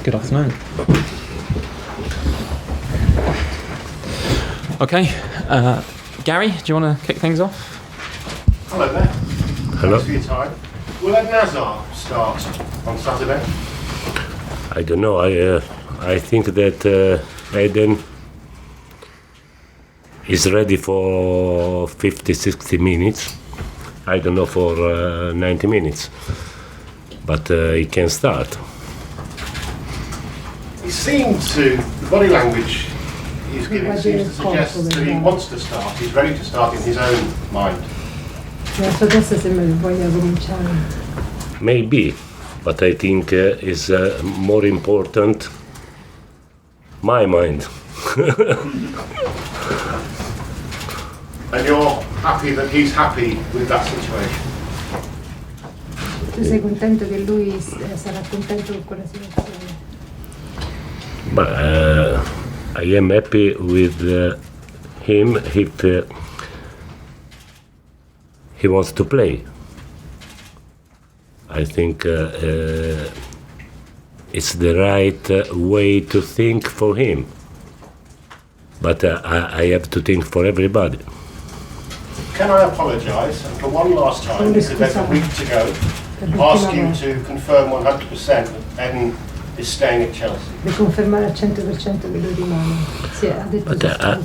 Good afternoon. Okay, Gary, do you want to kick things off? Hello there. Hello. Thanks for your time. Will Ed Nazar start on Saturday? I don't know. I think that Eden is ready for 50-60 minutes. I don't know for 90 minutes, but he can start. He seemed to, the body language he's giving seems to suggest that he wants to start. He's ready to start in his own mind. Adesso sembra che voglia cominciare. Maybe, but I think is more important my mind. And you're happy that he's happy with that situation? Tu sei contento che lui sarà contento con quella situazione? But I am happy with him if he wants to play. I think it's the right way to think for him. But I have to think for everybody. Can I apologise and for one last time, because there's a week to go, ask you to confirm 100% that Eden is staying at Chelsea? Per confermare al 100% che lui rimane. Sì, ha detto perché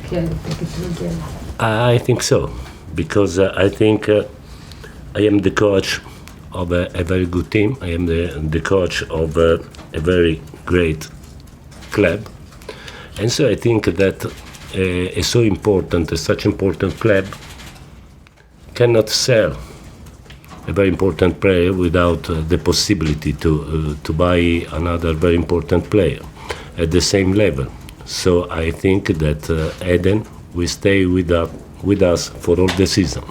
te lo chiede. I think so, because I think I am the coach of a very good team. I am the coach of a very great club. And so I think that such important club cannot sell a very important player without the possibility to buy another very important player at the same level. So I think that Eden will stay with us for all the season.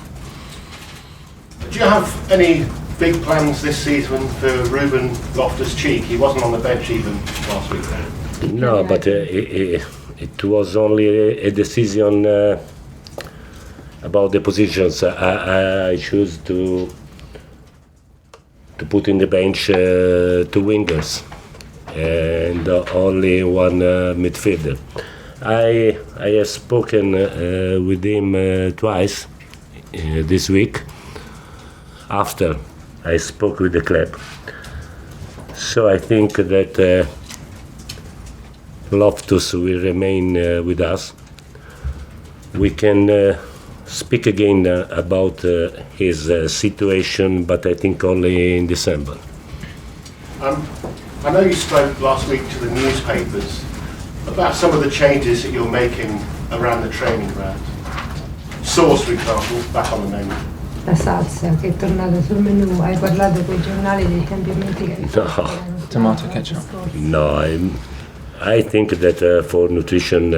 Do you have any big plans this season for Ruben Loftus-Cheek? He wasn't on the bench even last week. No, but it was only a decision about the positions. I choose to put in the bench two wingers and only one midfielder. I have spoken with him twice this week after I spoke with the club. So I think that Loftus will remain with us. We can speak again about his situation, but I think only in December. I know you spoke last week to the newspapers about some of the changes that you're making around the training ground. Source, for example, back on the menu. La salsa che è tornata sul menù, hai parlato con i giornali dei cambiamenti che hai fatto? No. Tomato ketchup. No, I think that for nutrition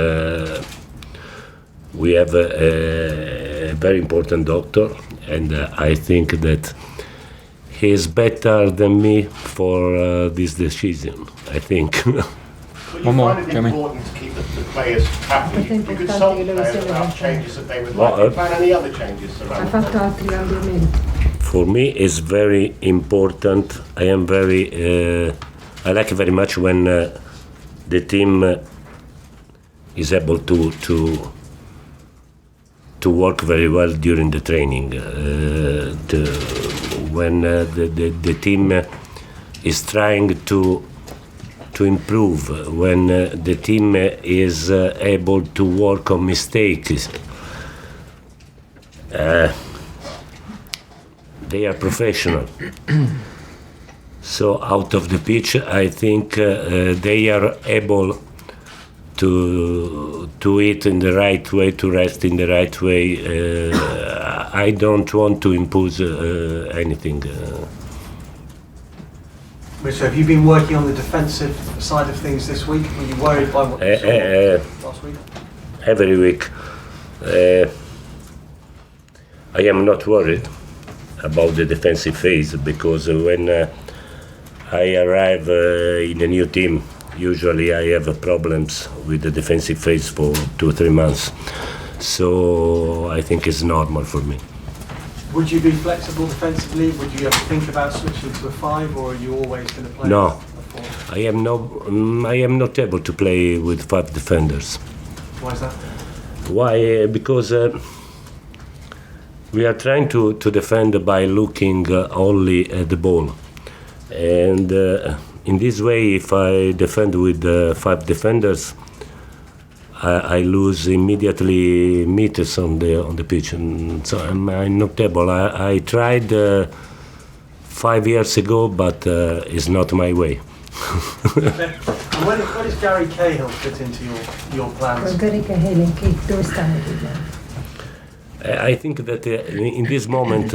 we have a very important doctor, and I think that he is better than me for this decision, I think. But you One more, find it Jeremy. important to keep the players happy. You consult the players about changes that they would like. Do you plan any other changes Hai around the fatto club? altri cambiamenti? For me, it's very important. I like very much when the team is able to work very well during the training. When the team is trying to improve, when the team is able to work on mistakes. They are professional. So out of the pitch, I think they are able to eat in the right way, to rest in the right way. I don't want to impose anything. So have you been working on the defensive side of things this week? Were you worried by what you saw last week? Every week. I am not worried about the defensive phase, because when I arrive in a new team, usually I have problems with the defensive phase for 2 or 3 months. So I think it's normal for me. Would you be flexible defensively? Would you ever think about switching to a 5, or are you always going to play No. a 4? I am not able to play with 5 defenders. Why is that? Why? Because we are trying to defend by looking only at the ball. And in this way, if I defend with 5 defenders, I lose immediately meters on the pitch, and so I'm not able. I tried 5 years ago, but it's not my way. And where does Gary Cahill fit into your plans? Gary Cahill, dove sta nel piano? I think that in this moment,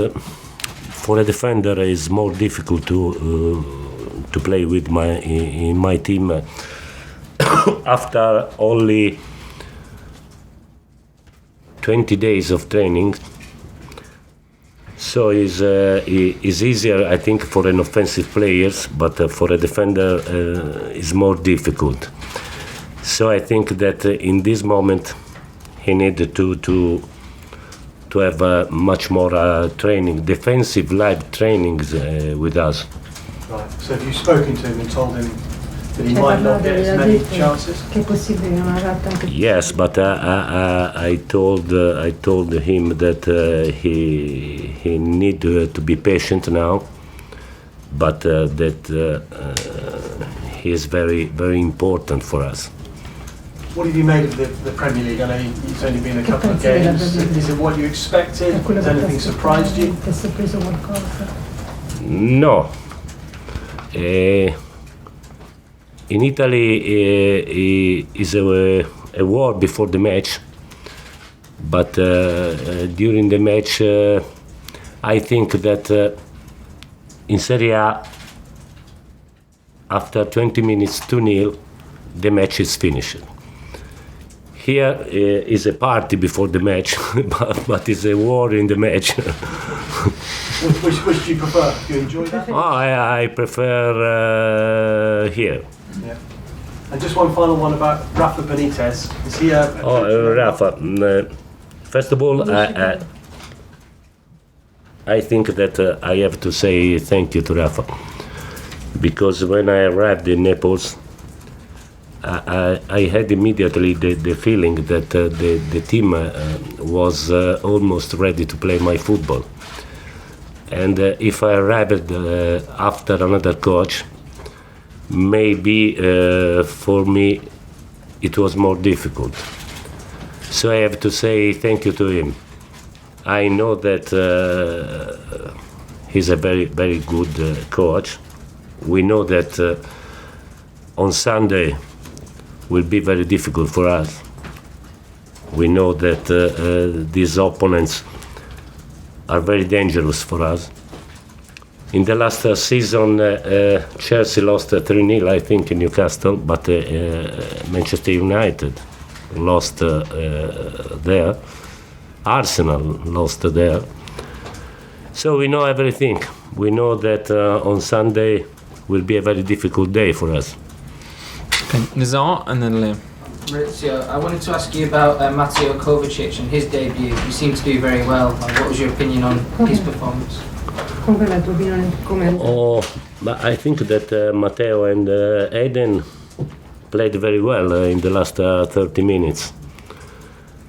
for a defender, it's more difficult to play with in my team after only 20 days of training. So it's easier, I think, for an offensive players, but for a defender, it's more difficult. So I think that in this moment, he needed to have much more training, defensive live trainings with us. Right. So have you spoken to him and told him that he might not get as many chances? Che è possibile non avrà tante Yes, but I told him that he need to be patient now, but that he is very, very important for us. What have you made of the Premier League? I know it's only been a couple of games. Is it what you expected? Has anything surprised you? Ti è sorpreso qualcosa? No. In Italy is a war before the match, but during the match I think that in Serie A after 20 minutes 2-0 the match is finished. Here is a party before the match, but it's a war in the match. Which do you prefer? Do you enjoy that? I prefer here. Yeah. And just one final one about Rafa Benitez. Is he a Rafa, first of all, I think that I have to say thank you to Rafa, because when I arrived in Naples, I had immediately the feeling that the team was almost ready to play my football. And if I arrived after another coach, maybe for me it was more difficult. So I have to say thank you to him. I know that he's a very, very good coach. We know that on Sunday will be very difficult for us. We know that these opponents are very dangerous for us. In the last season, Chelsea lost 3-0, I think, in Newcastle, but Manchester United lost there. Arsenal lost there. So we know everything. We know that on Sunday will be a very difficult day for us. Okay, Nizar and then Liam. Maurizio, I wanted to ask you about Matteo Kovacic and his debut. He seemed to do very well. What was your opinion on his performance? Comunque la tua opinione come? But I think that Matteo and Eden played very well in the last 30 minutes.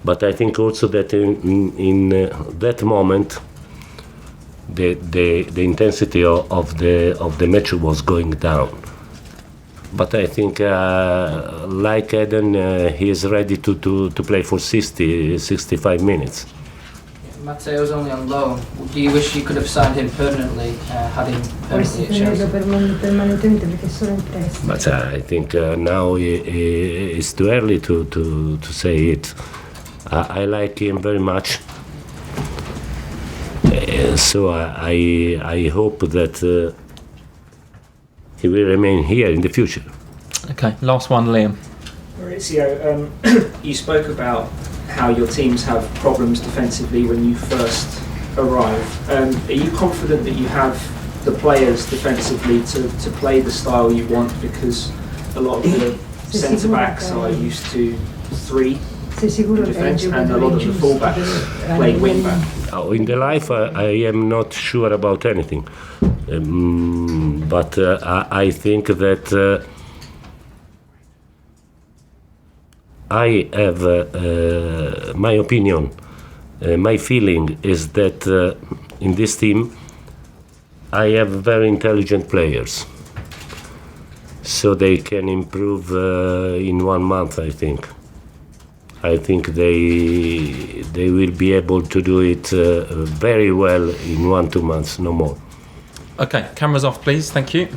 But I think also that in that moment, the intensity of the match was going down. But I think, like Eden, he is ready to play for 65 minutes. Matteo's only on loan. Do you wish you could have signed him permanently, had him permanently at Chelsea? Permanentemente perché è solo in prestito. But I think now it's too early to say it. I like him very much. So I hope that he will remain here in the future. Okay, last one, Liam. Maurizio, you spoke about how your teams have problems defensively when you first arrive. Are you confident that you have the players defensively to play the style you want? Because a lot of the centre-backs are used to 3 in defence, and a lot of the fullbacks played wing back. In the life, I am not sure about anything, but I think that I have my opinion. My feeling is that in this team, I have very intelligent players, so they can improve in 1 month. I think they will be able to do it very well in 1-2 months, no more. Okay, cameras off, please. Thank you.